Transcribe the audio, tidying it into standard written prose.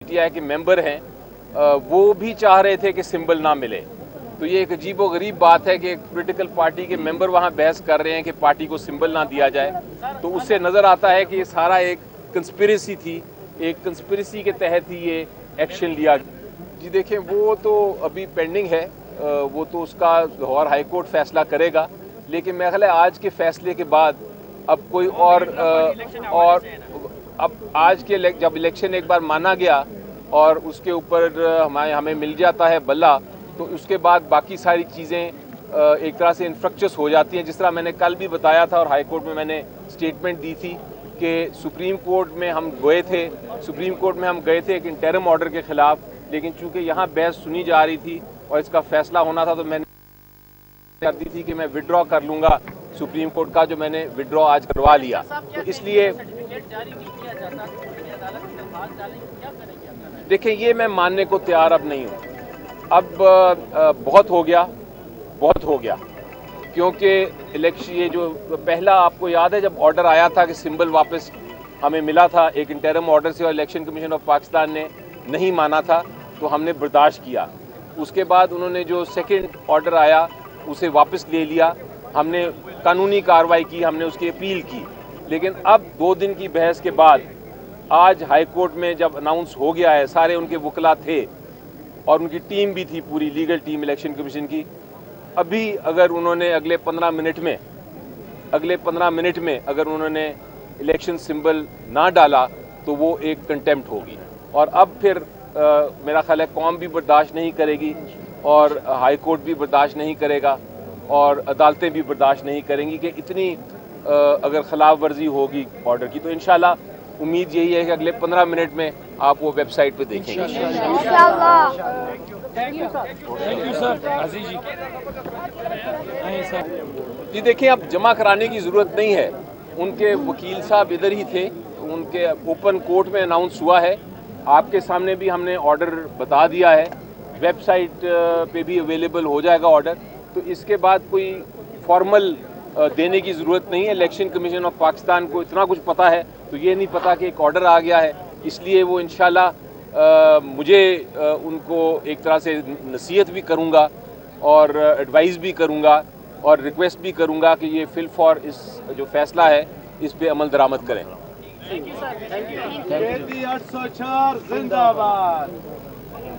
PTI کے ممبر ہیں وہ بھی چاہ رہے تھے کہ سمبل نہ ملے. تو یہ ایک عجیب و غریب بات ہے کہ ایک پولیٹیکل پارٹی کے ممبر وہاں بحث کر رہے ہیں کہ پارٹی کو سمبل نہ دیا جائے. تو اس سے نظر آتا ہے کہ یہ سارا ایک کنسپریسی تھی, ایک کنسپریسی کے تحت ہی یہ ایکشن لیا. جی دیکھیں, وہ تو ابھی پینڈنگ ہے, وہ تو اس کا لاہور ہائی کورٹ فیصلہ کرے گا. لیکن میرا خیال ہے آج کے فیصلے کے بعد اب کوئی اور اب آج کے جب الیکشن ایک بار مانا گیا اور اس کے اوپر ہمیں مل جاتا ہے بلہ, تو اس کے بعد باقی ساری چیزیں ایک طرح سے انفرکچس ہو جاتی ہیں. جس طرح میں نے کل بھی بتایا تھا اور ہائی کورٹ میں نے اسٹیٹمنٹ دی تھی کہ سپریم کورٹ میں ہم گئے تھے ایک انٹرم آرڈر کے خلاف, لیکن چونکہ یہاں بحث سنی جا رہی تھی اور اس کا فیصلہ ہونا تھا تو میں نے کر دی تھی کہ میں وڈرا کر لوں گا سپریم کورٹ کا, جو میں نے وڈرا آج کروا لیا. تو اس لیے دیکھیں, یہ میں ماننے کو تیار اب نہیں ہوں. اب بہت ہو گیا کیونکہ الیکشن یہ جو پہلا آپ کو یاد ہے جب آرڈر آیا تھا کہ سمبل واپس ہمیں ملا تھا ایک انٹرم آرڈر سے اور الیکشن کمیشن آف پاکستان نے نہیں مانا تھا, تو ہم نے برداشت کیا. اس کے بعد انہوں نے جو سیکنڈ آرڈر آیا اسے واپس لے لیا, ہم نے قانونی کارروائی کی, ہم نے اس کی اپیل کی. لیکن اب 2 دن کی بحث کے بعد آج ہائی کورٹ میں جب اناؤنس ہو گیا ہے, سارے ان کے وکلا تھے اور ان کی ٹیم بھی تھی, پوری لیگل ٹیم الیکشن کمیشن کی. ابھی اگر انہوں نے اگلے 15 منٹ میں اگر انہوں نے الیکشن سمبل نہ ڈالا تو وہ ایک کنٹیمپٹ ہوگی. اور اب پھر میرا خیال ہے قوم بھی برداشت نہیں کرے گی اور ہائی کورٹ بھی برداشت نہیں کرے گا اور عدالتیں بھی برداشت نہیں کریں گی کہ اتنی اگر خلاف ورزی ہوگی آرڈر کی. تو انشاءاللہ امید یہی ہے کہ اگلے 15 منٹ میں آپ وہ ویب سائٹ پہ دیکھیں گے. جی دیکھیں, اب جمع کرانے کی ضرورت نہیں ہے, ان کے وکیل صاحب ادھر ہی تھے, ان کے اوپن کورٹ میں اناؤنس ہوا ہے. آپ کے سامنے بھی ہم نے آرڈر بتا دیا ہے, ویب سائٹ پہ بھی اویلیبل ہو جائے گا آرڈر. تو اس کے بعد کوئی فارمل دینے کی ضرورت نہیں ہے. الیکشن کمیشن آف پاکستان کو اتنا کچھ پتہ ہے, تو یہ نہیں پتہ کہ ایک آرڈر آ گیا ہے. اس لیے وہ انشاءاللہ مجھے ان کو ایک طرح سے نصیحت بھی کروں گا اور ایڈوائز بھی کروں گا اور ریکویسٹ بھی کروں گا کہ یہ فی الفور اس جو فیصلہ ہے اس پہ عمل درآمد کریں. KT 804 زندہ باد.